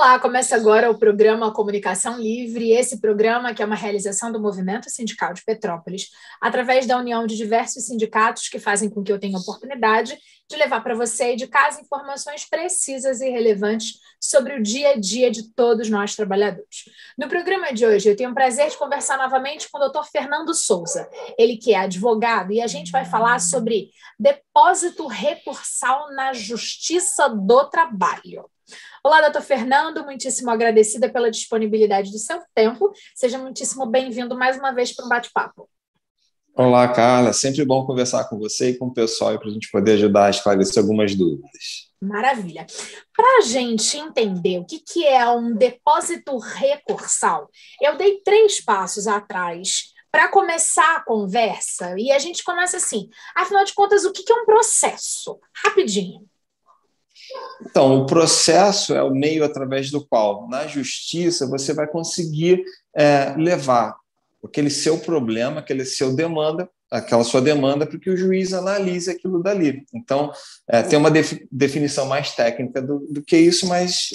Olá, começa agora o programa Comunicação Livre, esse programa que é uma realização do Movimento Sindical de Petrópolis, através da união de diversos sindicatos que fazem com que eu tenha a oportunidade de levar para você aí de casa informações precisas e relevantes sobre o dia a dia de todos nós trabalhadores. No programa de hoje, eu tenho o prazer de conversar novamente com o Dr. Fernando Souza, ele que é advogado, e a gente vai falar sobre depósito recursal na Justiça do Trabalho. Olá, doutor Fernando, muitíssimo agradecida pela disponibilidade do seu tempo. Seja muitíssimo bem-vindo mais uma vez para um bate-papo. Olá, Carla. Sempre bom conversar com você e com o pessoal para a gente poder ajudar a esclarecer algumas dúvidas. Maravilha. Para a gente entender o que é um depósito recursal, eu dei 3 passos atrás para começar a conversa e a gente começa assim. Afinal de contas, o que é um processo? Rapidinho. Então, o processo é o meio através do qual, na justiça, você vai conseguir levar aquele seu problema, aquele seu demanda, aquela sua demanda, para que o juiz analise aquilo dali. Então, tem uma definição mais técnica do que isso, mas,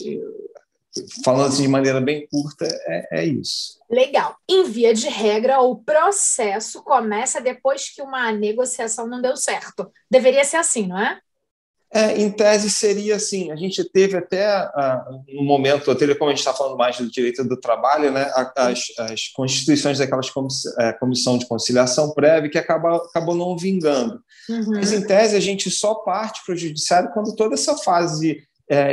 falando assim de maneira bem curta, é isso. Legal. Em via de regra, o processo começa depois que uma negociação não deu certo. Deveria ser assim, não é? Em tese seria assim, a gente teve até no momento anterior, como a gente está falando mais do direito do trabalho, né, as constituições daquelas comissão de conciliação prévia que acabou não vingando. Mas em tese a gente só parte para o judiciário quando toda essa fase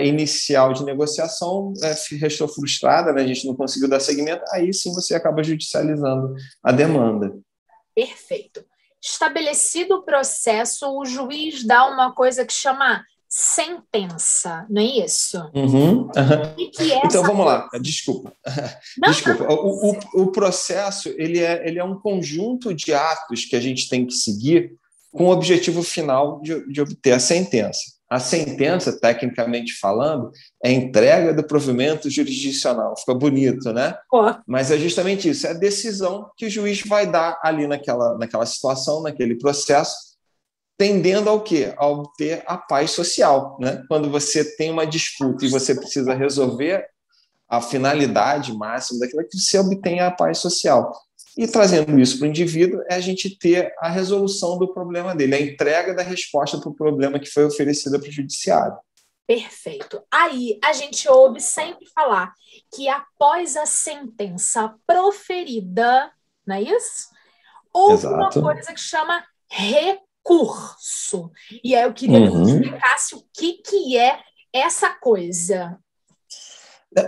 inicial de negociação restou frustrada, né, a gente não conseguiu dar seguimento, aí sim você acaba judicializando a demanda. Perfeito. Estabelecido o processo, o juiz dá uma coisa que chama sentença, não é isso? Uhum. Que é então, vamos lá. Desculpa. Não, Desculpa. O processo ele é um conjunto de atos que a gente tem que seguir com o objetivo final de obter a sentença. A sentença, tecnicamente falando, é a entrega do provimento jurisdicional. Fica bonito, né? Mas é justamente isso, é a decisão que o juiz vai dar ali naquela situação, naquele processo, tendendo ao quê? A obter a paz social. Né? Quando você tem uma disputa e você precisa resolver a finalidade máxima daquilo, que você obtém a paz social. E trazendo isso para o indivíduo, é a gente ter a resolução do problema dele, a entrega da resposta para o problema que foi oferecida para o judiciário. Perfeito. Aí a gente ouve sempre falar que após a sentença proferida, não é isso? Houve uma coisa que chama recurso. E aí eu queria que você explicasse o que é essa coisa.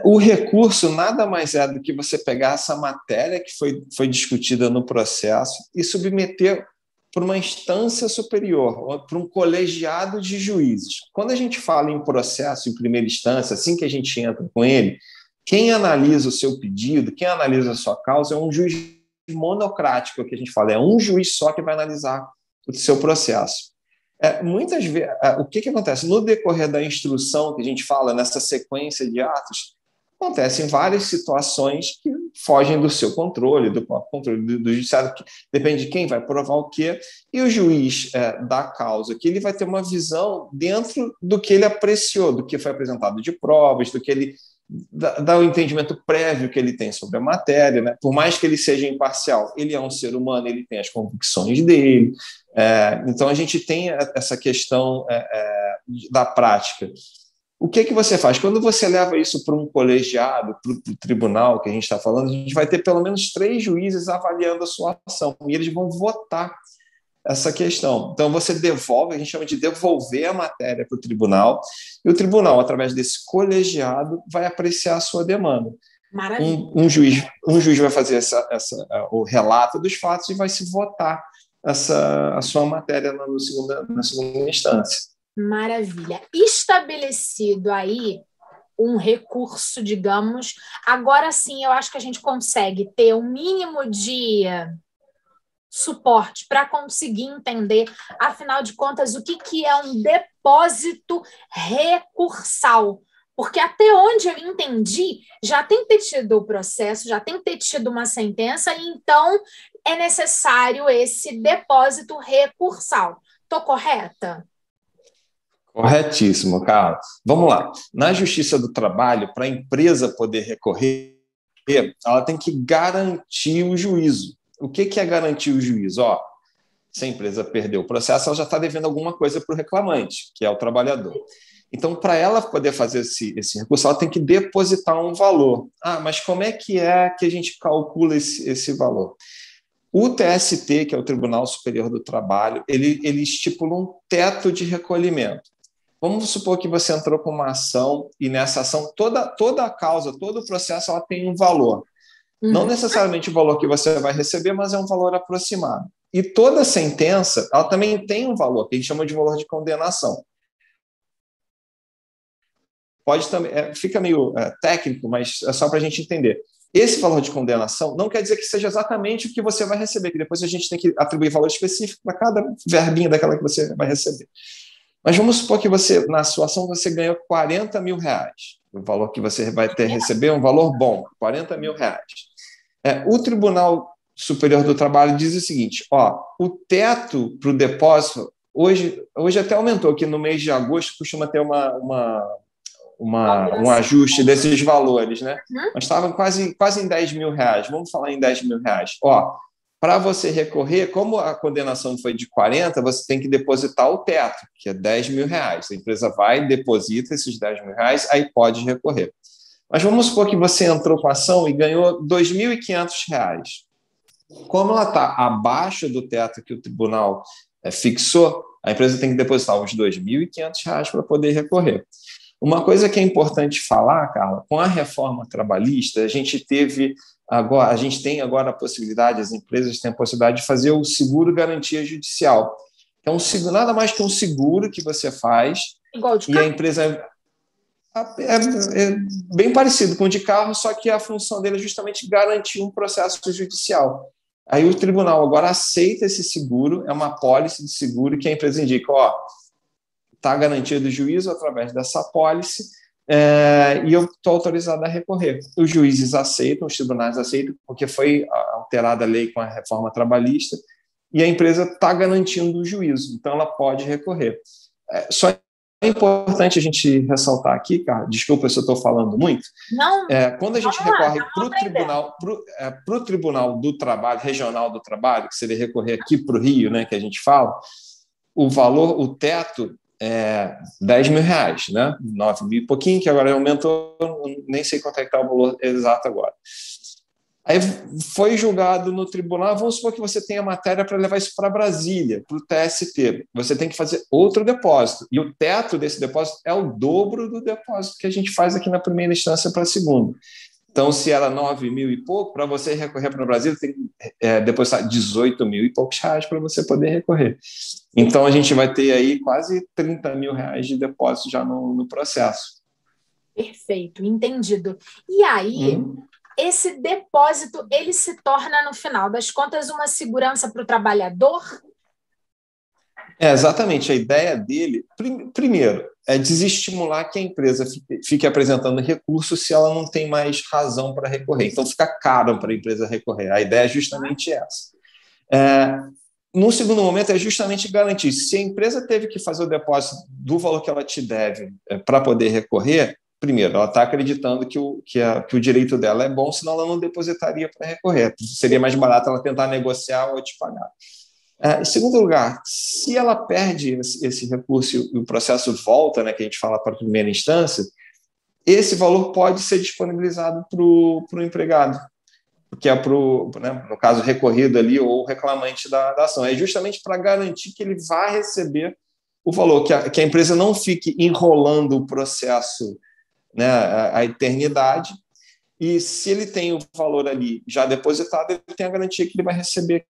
O recurso nada mais é do que você pegar essa matéria que foi discutida no processo e submeter para uma instância superior, para um colegiado de juízes. Quando a gente fala em processo em primeira instância, assim que a gente entra com ele, quem analisa o seu pedido, quem analisa a sua causa é um juiz monocrático, que a gente fala, é um juiz só que vai analisar o seu processo. Muitas vezes, o que acontece? No decorrer da instrução, que a gente fala nessa sequência de atos, acontecem várias situações que fogem do seu controle, do controle do judiciário, que depende de quem vai provar o quê, e o juiz da causa, que ele vai ter uma visão dentro do que ele apreciou, do que foi apresentado de provas, do que ele dá o entendimento prévio que ele tem sobre a matéria, né? Por mais que ele seja imparcial, ele é um ser humano, ele tem as convicções dele. Então, a gente tem essa questão da prática. O que você faz? Quando você leva isso para um colegiado, para o tribunal que a gente está falando, a gente vai ter pelo menos 3 juízes avaliando a sua ação, e eles vão votar essa questão. Então, você devolve, a gente chama de devolver a matéria para o tribunal, e o tribunal, através desse colegiado, vai apreciar a sua demanda. Um juiz vai fazer o relato dos fatos e vai se votar a sua matéria na segunda instância. Maravilha. Estabelecido aí um recurso, digamos, agora sim eu acho que a gente consegue ter um mínimo de suporte para conseguir entender, afinal de contas, o que é um depósito recursal. Porque até onde eu entendi, já tem que ter tido o processo, já tem que ter tido uma sentença, e então é necessário esse depósito recursal. Estou correta? Corretíssimo, Carlos. Vamos lá. Na Justiça do Trabalho, para a empresa poder recorrer, ela tem que garantir o juízo. O que é garantir o juízo? Se a empresa perdeu o processo, ela já está devendo alguma coisa para o reclamante, que é o trabalhador. Então, para ela poder fazer esse recurso, ela tem que depositar um valor. Mas como é que a gente calcula esse valor? O TST, que é o Tribunal Superior do Trabalho, ele estipula um teto de recolhimento. Vamos supor que você entrou com uma ação e nessa ação toda a causa, todo o processo, ela tem um valor. Não necessariamente o valor que você vai receber, mas é um valor aproximado. E toda sentença, ela também tem um valor, que a gente chama de valor de condenação. Pode também, fica meio técnico, mas é só para a gente entender. Esse valor de condenação não quer dizer que seja exatamente o que você vai receber, que depois a gente tem que atribuir valor específico para cada verbinha daquela que você vai receber. Mas vamos supor que você, na sua ação, você ganhou R$40 mil. O valor que você vai receber é um valor bom, R$40 mil. O Tribunal Superior do Trabalho diz o seguinte, o teto para o depósito, hoje até aumentou, que no mês de agosto costuma ter um ajuste desses valores, né? Mas estavam quase em R$10 mil. Vamos falar em R$10 mil. Para você recorrer, como a condenação foi de 40, você tem que depositar o teto, que é R$10 mil. A empresa vai, deposita esses R$10 mil, aí pode recorrer. Mas vamos supor que você entrou com a ação e ganhou R$2.500. Como ela está abaixo do teto que o tribunal fixou, a empresa tem que depositar os R$2.500 para poder recorrer. Uma coisa que é importante falar, Carla, com a reforma trabalhista, a gente tem agora a possibilidade, as empresas têm a possibilidade de fazer o seguro garantia judicial. É nada mais que um seguro que você faz igual de e a empresa é bem parecido com o de carro, só que a função dele é justamente garantir um processo judicial. Aí o tribunal agora aceita esse seguro, é uma apólice de seguro que a empresa indica, está garantido o juízo através dessa apólice e eu estou autorizado a recorrer. Os juízes aceitam, os tribunais aceitam, porque foi alterada a lei com a reforma trabalhista e a empresa está garantindo o juízo, então ela pode recorrer. Só é importante a gente ressaltar aqui, cara, desculpa se eu estou falando muito, quando a gente recorre para o Tribunal do Trabalho, Regional do Trabalho, que seria recorrer aqui para o Rio, né, que a gente fala, o teto é R$10 mil, né? 9 mil e pouquinho, que agora aumentou, nem sei quanto é que está o valor exato agora. Aí foi julgado no tribunal, vamos supor que você tenha matéria para levar isso para Brasília, para o TST. Você tem que fazer outro depósito, e o teto desse depósito é o dobro do depósito que a gente faz aqui na primeira instância para a segunda. Então, se era 9 mil e pouco, para você recorrer para o Brasil, tem que depositar 18 mil e poucos reais para você poder recorrer. Então, a gente vai ter aí quase R$30 mil de depósito já no processo. Perfeito, entendido. E aí, esse depósito, ele se torna, no final das contas, uma segurança para o trabalhador? Exatamente. A ideia dele, primeiro, é desestimular que a empresa fique apresentando recursos se ela não tem mais razão para recorrer. Então, fica caro para a empresa recorrer. A ideia é justamente essa. No segundo momento, é justamente garantir, se a empresa teve que fazer o depósito do valor que ela te deve para poder recorrer, primeiro, ela está acreditando que o direito dela é bom, senão ela não depositaria para recorrer. Seria mais barato ela tentar negociar ou te pagar. Em segundo lugar, se ela perde esse recurso e o processo volta, né, que a gente fala para a primeira instância, esse valor pode ser disponibilizado para o empregado, que é no caso recorrido ali ou reclamante da ação. É justamente para garantir que ele vai receber o valor, que a empresa não fique enrolando o processo, né, a eternidade, e se ele tem o valor ali já depositado, ele tem a garantia que ele vai receber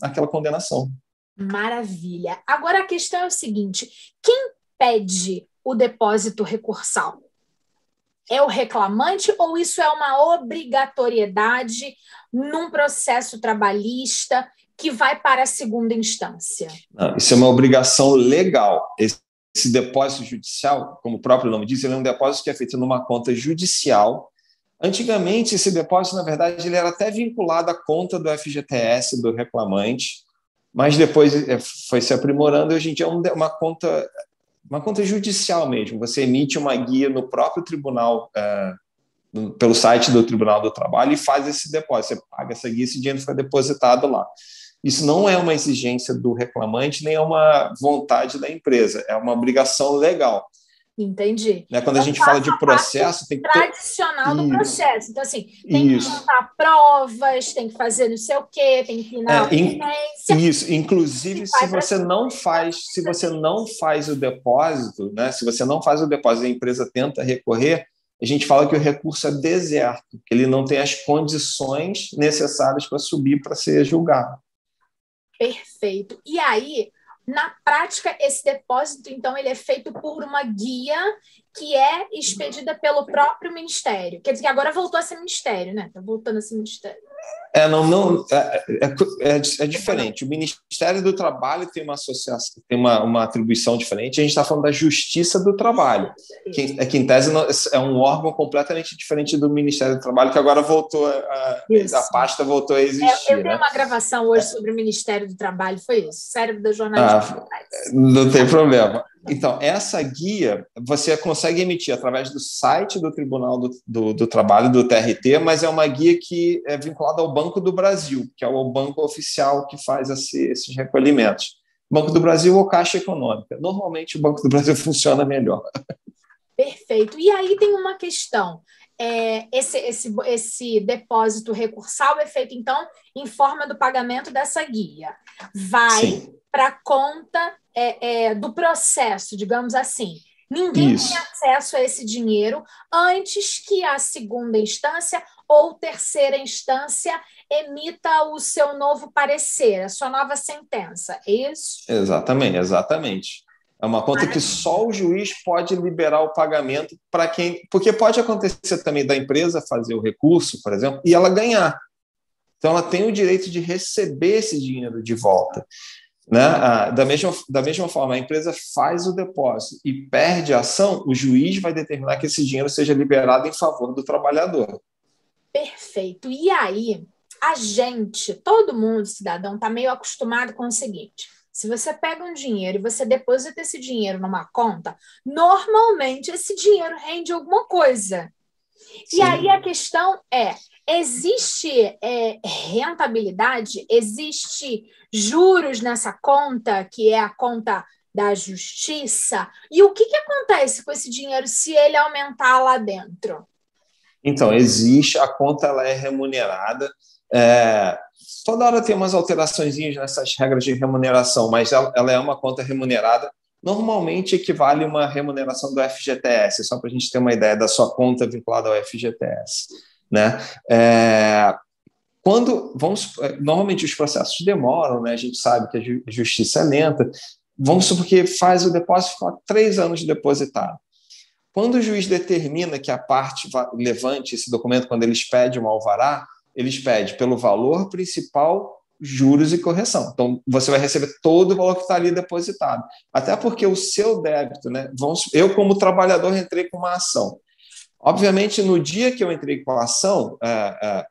aquela condenação. Maravilha. Agora a questão é o seguinte, quem pede o depósito recursal? É o reclamante ou isso é uma obrigatoriedade num processo trabalhista que vai para a segunda instância? Não, isso é uma obrigação legal. Esse depósito judicial, como o próprio nome diz, ele é um depósito que é feito numa conta judicial. Antigamente, esse depósito, na verdade, ele era até vinculado à conta do FGTS do reclamante, mas depois foi se aprimorando e hoje em dia é uma conta uma conta judicial mesmo. Você emite uma guia no próprio tribunal, pelo site do Tribunal do Trabalho, e faz esse depósito. Você paga essa guia, esse dinheiro fica depositado lá. Isso não é uma exigência do reclamante, nem é uma vontade da empresa, é uma obrigação legal. Entendi. Né? Quando a gente fala de processo, tem que tradicional do processo. Então, assim, tem que montar provas, tem que fazer não sei o quê, tem que ir na audiência. Isso. Inclusive, se você não faz o depósito, né? Se você não faz o depósito e a empresa tenta recorrer, a gente fala que o recurso é deserto, que ele não tem as condições necessárias para subir para ser julgado. Perfeito. E aí, na prática, esse depósito, então, ele é feito por uma guia que é expedida pelo próprio Ministério. Quer dizer que agora voltou a ser Ministério, né? Está voltando a ser Ministério. É diferente. O Ministério do Trabalho tem uma associação, tem uma atribuição diferente. A gente está falando da Justiça do Trabalho, que em tese é um órgão completamente diferente do Ministério do Trabalho, que agora voltou a pasta voltou a existir. Eu tenho uma gravação hoje sobre o Ministério do Trabalho, foi isso. Cérebro da jornalista. Não tem problema. Então, essa guia você consegue emitir através do site do Tribunal do Trabalho, do TRT, mas é uma guia que é vinculada ao Banco do Brasil, que é o banco oficial que faz esses recolhimentos. Banco do Brasil ou Caixa Econômica. Normalmente, o Banco do Brasil funciona melhor. Perfeito. E aí tem uma questão. Esse depósito recursal é feito, então, em forma do pagamento dessa guia. Vai para a conta do processo, digamos assim. Ninguém tem acesso a esse dinheiro antes que a segunda instância ou terceira instância emita o seu novo parecer, a sua nova sentença. É isso? Exatamente. É uma conta que só o juiz pode liberar o pagamento para quem... Porque pode acontecer também da empresa fazer o recurso, por exemplo, e ela ganhar. Então, ela tem o direito de receber esse dinheiro de volta. Né? Da mesma forma, a empresa faz o depósito e perde a ação, o juiz vai determinar que esse dinheiro seja liberado em favor do trabalhador. Perfeito. E aí, todo mundo, cidadão, está meio acostumado com o seguinte: se você pega um dinheiro e você deposita esse dinheiro numa conta, normalmente esse dinheiro rende alguma coisa. Sim. E aí a questão existe rentabilidade? Existe juros nessa conta, que é a conta da justiça? E o que acontece com esse dinheiro se ele aumentar lá dentro? Então, a conta ela é remunerada. Toda hora tem umas alterações nessas regras de remuneração, mas ela é uma conta remunerada. Normalmente equivale a uma remuneração do FGTS, só para a gente ter uma ideia da sua conta vinculada ao FGTS. Né? Normalmente os processos demoram, né? A gente sabe que a justiça é lenta. Vamos supor que faz o depósito e fica 3 anos depositado. Quando o juiz determina que a parte levante esse documento, quando eles pedem um alvará, eles pedem pelo valor principal, juros e correção. Então, você vai receber todo o valor que está ali depositado. Até porque o seu débito, né? Eu, como trabalhador, entrei com uma ação. Obviamente, no dia que eu entrei com a ação,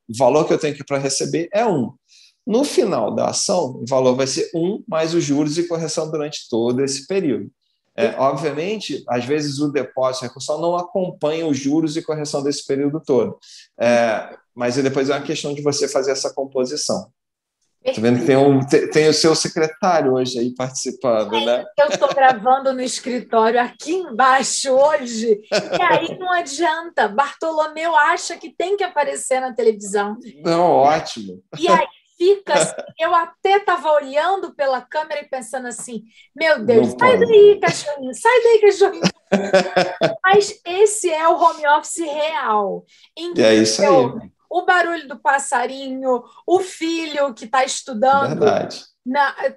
o valor que eu tenho para receber é 1. No final da ação, o valor vai ser 1 mais os juros e correção durante todo esse período. Obviamente, às vezes o depósito recursal não acompanha os juros e correção desse período todo. Mas depois é uma questão de você fazer essa composição. Estou vendo que tem o seu secretário hoje aí participando, né? Eu estou gravando no escritório aqui embaixo hoje, e aí não adianta. Bartolomeu acha que tem que aparecer na televisão. Não, ótimo. E aí fica assim, eu até estava olhando pela câmera e pensando assim, meu Deus, sai daí, cachorrinho, sai daí, cachorrinho. Mas esse é o home office real. É isso aí. O barulho do passarinho, o filho que está estudando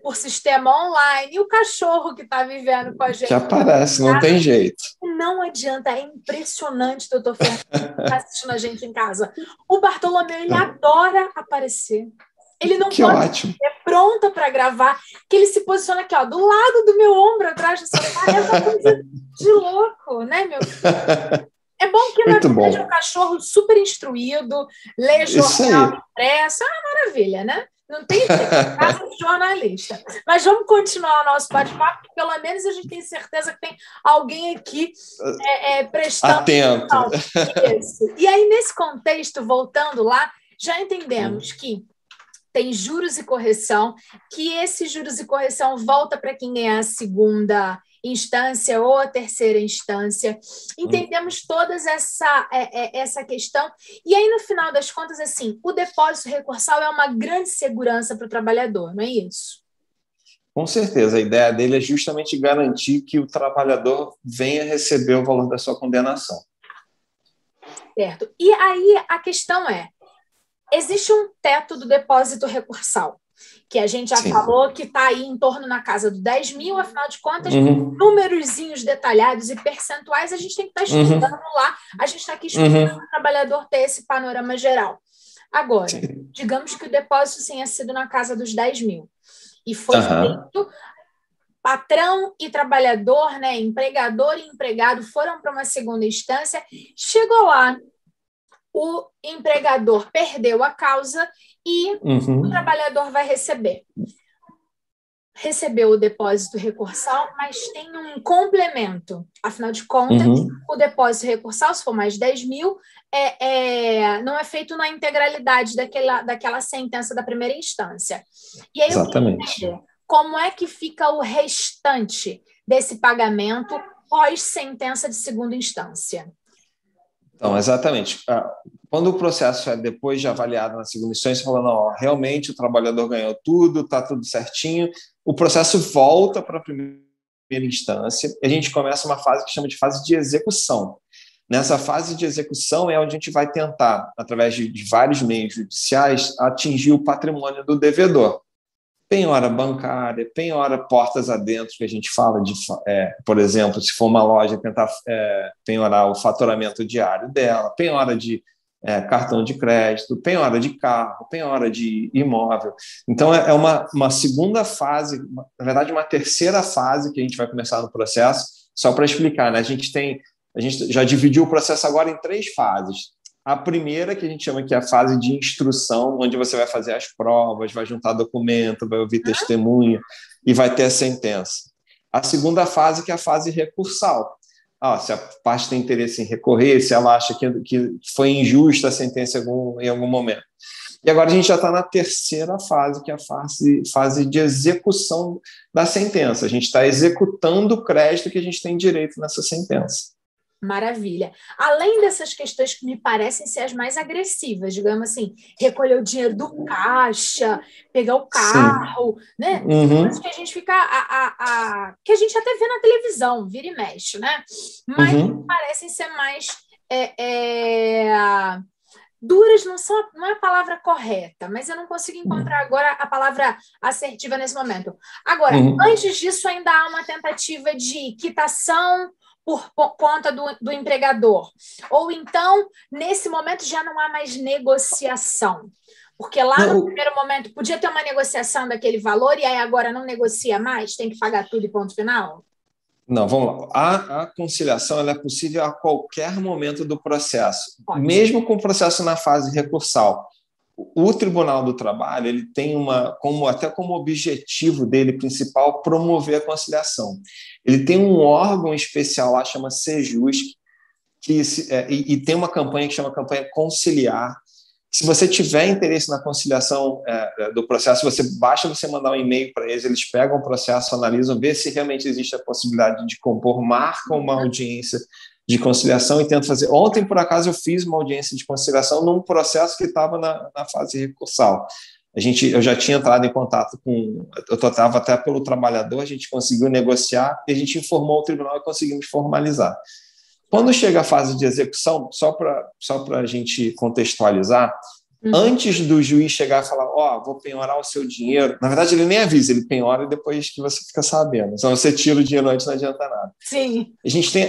por sistema online, e o cachorro que está vivendo com a gente. Que aparece, não tem jeito. Não adianta, é impressionante, doutor Fernando, que está assistindo a gente em casa. O Bartolomeu, ele adora aparecer. Ele não pode ser pronta para gravar, que ele se posiciona aqui, ó, do lado do meu ombro, atrás do sofá. É uma coisa de louco, né, meu filho? É bom que, na verdade, um cachorro super instruído, lê jornal impresso, é uma maravilha, né? Não tem jeito, casa de jornalista. Mas vamos continuar o nosso bate-papo, porque pelo menos a gente tem certeza que tem alguém aqui prestando atento. atenção. Isso. E aí, nesse contexto, voltando lá, já entendemos que tem juros e correção, que esse juros e correção volta para quem é a segunda instância ou a terceira instância. Entendemos toda essa questão. E aí, no final das contas, assim, o depósito recursal é uma grande segurança para o trabalhador, não é isso? Com certeza, a ideia dele é justamente garantir que o trabalhador venha receber o valor da sua condenação. Certo. E aí a questão é, existe um teto do depósito recursal, que a gente já falou que está aí em torno na casa do 10 mil, afinal de contas, númerozinhos detalhados e percentuais a gente tem que estar estudando lá, a gente está aqui estudando para o trabalhador ter esse panorama geral. Agora, digamos que o depósito tenha sido na casa dos 10 mil, e foi feito, patrão e trabalhador, né, empregador e empregado foram para uma segunda instância, chegou lá, o empregador perdeu a causa e o trabalhador vai receber. Recebeu o depósito recursal, mas tem um complemento. Afinal de contas, o depósito recursal, se for mais 10 mil, não é feito na integralidade daquela sentença da primeira instância. E aí, exatamente. Como é que fica o restante desse pagamento pós-sentença de segunda instância? Então, exatamente. Quando o processo é depois de avaliado na segunda instância, falando, ó, realmente o trabalhador ganhou tudo, está tudo certinho, o processo volta para a primeira instância e a gente começa uma fase que chama de fase de execução. Nessa fase de execução é onde a gente vai tentar, através de vários meios judiciais, atingir o patrimônio do devedor. Penhora bancária, penhora portas adentro, que a gente fala de, por exemplo, se for uma loja, tentar penhorar o faturamento diário dela, penhora de cartão de crédito, penhora de carro, penhora de imóvel. Então, é uma segunda fase, na verdade, uma terceira fase que a gente vai começar no processo, só para explicar, né? A gente já dividiu o processo agora em 3 fases. A primeira, que a gente chama que é a fase de instrução, onde você vai fazer as provas, vai juntar documento, vai ouvir testemunha e vai ter a sentença. A segunda fase, que é a fase recursal. Se a parte tem interesse em recorrer, se ela acha que foi injusta a sentença em algum momento. E agora a gente já está na terceira fase, que é a fase de execução da sentença. A gente está executando o crédito que a gente tem direito nessa sentença. Maravilha. Além dessas questões que me parecem ser as mais agressivas, digamos assim, recolher o dinheiro do caixa, pegar o carro, né? Coisas que a gente fica que a gente até vê na televisão, vira e mexe, né? Mas parecem ser mais duras, não é a palavra correta, mas eu não consigo encontrar agora a palavra assertiva nesse momento. Agora, antes disso, ainda há uma tentativa de quitação por conta do empregador. Ou então, nesse momento, já não há mais negociação. Porque lá no primeiro momento podia ter uma negociação daquele valor e aí agora não negocia mais, tem que pagar tudo e ponto final? Não, vamos lá. A conciliação ela é possível a qualquer momento do processo, mesmo com o processo na fase recursal. O Tribunal do Trabalho ele tem até como objetivo dele principal promover a conciliação. Ele tem um órgão especial lá, chama Sejus, e tem uma campanha que chama Campanha Conciliar. Se você tiver interesse na conciliação do processo, basta você mandar um e-mail para eles pegam o processo, analisam, vê se realmente existe a possibilidade de compor, marcam uma audiência de conciliação e tento fazer. Ontem, por acaso, eu fiz uma audiência de conciliação num processo que estava na fase recursal. Eu já tinha entrado em contato eu estava até pelo trabalhador, a gente conseguiu negociar e a gente informou o tribunal e conseguimos formalizar. Quando chega a fase de execução, só para a gente contextualizar, antes do juiz chegar e falar, vou penhorar o seu dinheiro, na verdade ele nem avisa, ele penhora depois que você fica sabendo. Então você tira o dinheiro antes, não adianta nada. Sim. A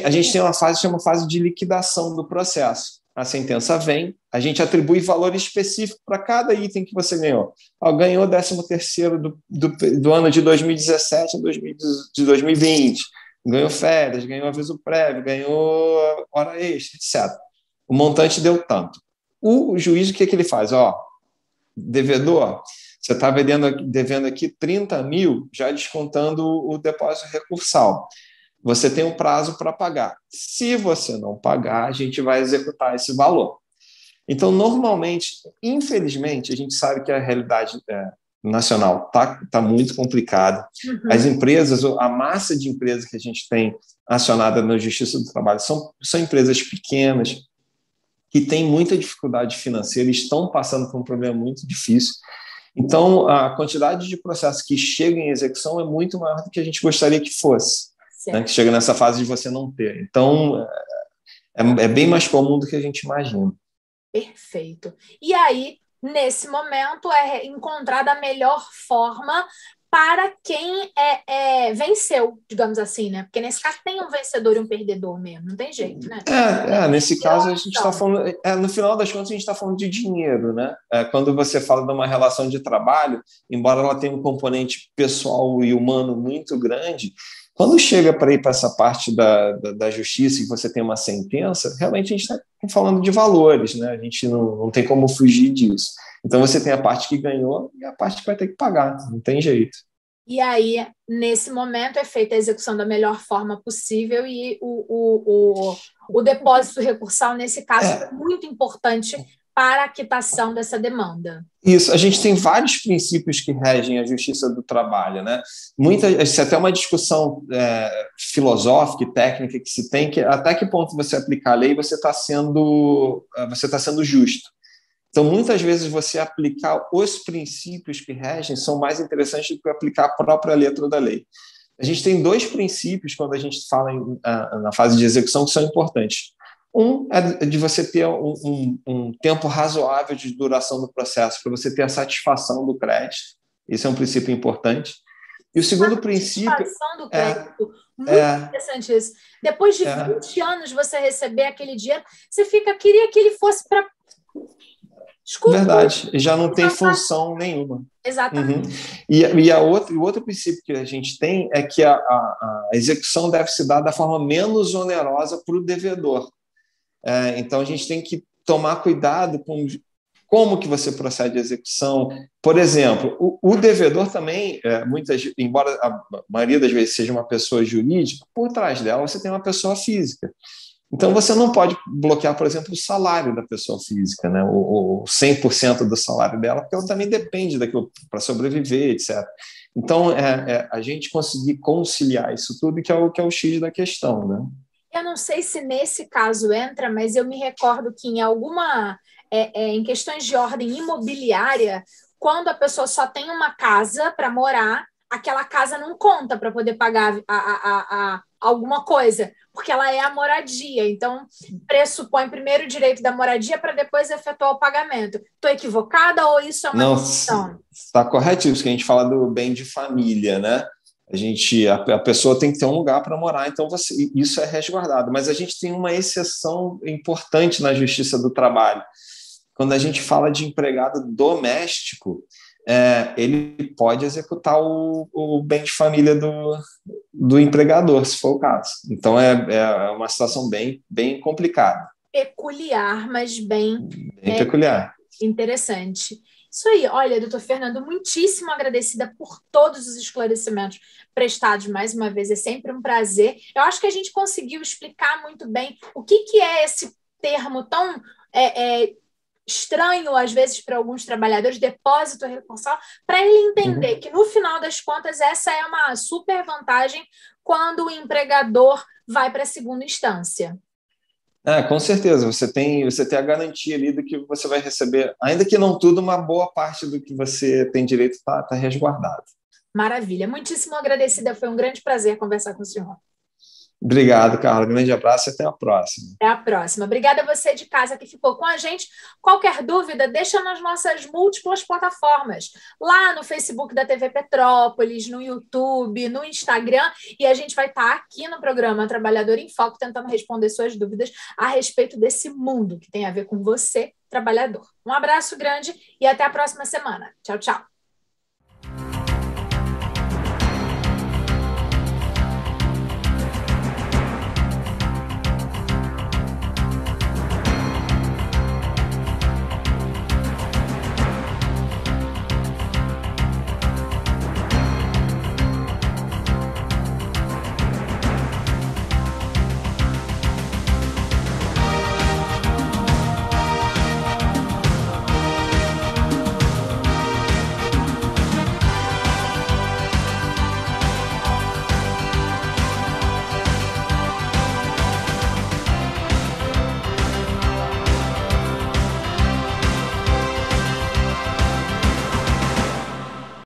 gente tem uma fase que chama fase de liquidação do processo. A sentença vem, a gente atribui valor específico para cada item que você ganhou. Ganhou o 13º do ano de 2017 a de 2020. Ganhou férias, ganhou aviso prévio, ganhou hora extra, etc. O montante deu tanto. O juiz, o que ele faz? Devedor, Você está devendo aqui 30 mil, já descontando o depósito recursal. Você tem um prazo para pagar. Se você não pagar, a gente vai executar esse valor. Então, normalmente, infelizmente, a gente sabe que a realidade nacional tá muito complicada. As empresas, a massa de empresas que a gente tem acionada na Justiça do Trabalho são empresas pequenas, que têm muita dificuldade financeira, estão passando por um problema muito difícil. Então, a quantidade de processos que chegam em execução é muito maior do que a gente gostaria que fosse, né? Que chega nessa fase de você não ter. Então, é bem mais comum do que a gente imagina. Perfeito. E aí, nesse momento, é encontrada a melhor forma para quem venceu, digamos assim, né? Porque nesse caso tem um vencedor e um perdedor mesmo, não tem jeito, né? Nesse caso, a gente está falando. No final das contas, a gente está falando de dinheiro, né? Quando você fala de uma relação de trabalho, embora ela tenha um componente pessoal e humano muito grande, quando chega para ir para essa parte da justiça e você tem uma sentença, realmente a gente está falando de valores, né? A gente não tem como fugir disso. Então você tem a parte que ganhou e a parte que vai ter que pagar, não tem jeito. E aí, nesse momento, é feita a execução da melhor forma possível e o depósito recursal, nesse caso, é muito importante para a quitação dessa demanda. Isso, a gente tem vários princípios que regem a justiça do trabalho, né? Isso é até uma discussão filosófica e técnica que se tem, que até que ponto você aplicar a lei você está sendo justo. Então, muitas vezes, você aplicar os princípios que regem são mais interessantes do que aplicar a própria letra da lei. A gente tem dois princípios, quando a gente fala na fase de execução, que são importantes. Um é de você ter um tempo razoável de duração do processo, para você ter a satisfação do crédito. Esse é um princípio importante. E o segundo princípio... Satisfação do crédito. Muito interessante isso. Depois de 20 anos você receber aquele dinheiro, você queria que ele fosse para... Verdade, já não tem função nenhuma. Exatamente. O outro princípio que a gente tem é que a execução deve se dar da forma menos onerosa para o devedor. Então, a gente tem que tomar cuidado com como que você procede à execução. Por exemplo, o devedor também, embora a maioria das vezes seja uma pessoa jurídica, por trás dela você tem uma pessoa física. Então, você não pode bloquear, por exemplo, o salário da pessoa física, né? O 100% do salário dela, porque ela também depende daquilo para sobreviver, etc. Então, a gente conseguir conciliar isso tudo, que é o X da questão, né? Eu não sei se nesse caso entra, mas eu me recordo que em questões de ordem imobiliária, quando a pessoa só tem uma casa para morar, aquela casa não conta para poder pagar alguma coisa, porque ela é a moradia. Então, pressupõe primeiro o direito da moradia para depois efetuar o pagamento. Estou equivocada ou isso é uma questão? Não, está correto isso, que a gente fala do bem de família, né? A pessoa tem que ter um lugar para morar, então isso é resguardado. Mas a gente tem uma exceção importante na Justiça do Trabalho. Quando a gente fala de empregado doméstico, ele pode executar o bem de família do empregador, se for o caso. Então, é uma situação bem complicada. Peculiar, mas bem peculiar. Interessante. Isso aí. Olha, doutor Fernando, muitíssimo agradecida por todos os esclarecimentos prestados mais uma vez. É sempre um prazer. Eu acho que a gente conseguiu explicar muito bem o que é esse termo tão estranho, às vezes, para alguns trabalhadores, depósito recursal, para ele entender que, no final das contas, essa é uma super vantagem quando o empregador vai para a segunda instância. Com certeza, você tem a garantia ali do que você vai receber, ainda que não tudo, uma boa parte do que você tem direito está resguardado. Maravilha, muitíssimo agradecida, foi um grande prazer conversar com o senhor. Obrigado, Carla. Grande abraço e até a próxima. Até a próxima. Obrigada a você de casa que ficou com a gente. Qualquer dúvida, deixa nas nossas múltiplas plataformas. Lá no Facebook da TV Petrópolis, no YouTube, no Instagram. E a gente vai estar aqui no programa Trabalhador em Foco tentando responder suas dúvidas a respeito desse mundo que tem a ver com você, trabalhador. Um abraço grande e até a próxima semana. Tchau, tchau.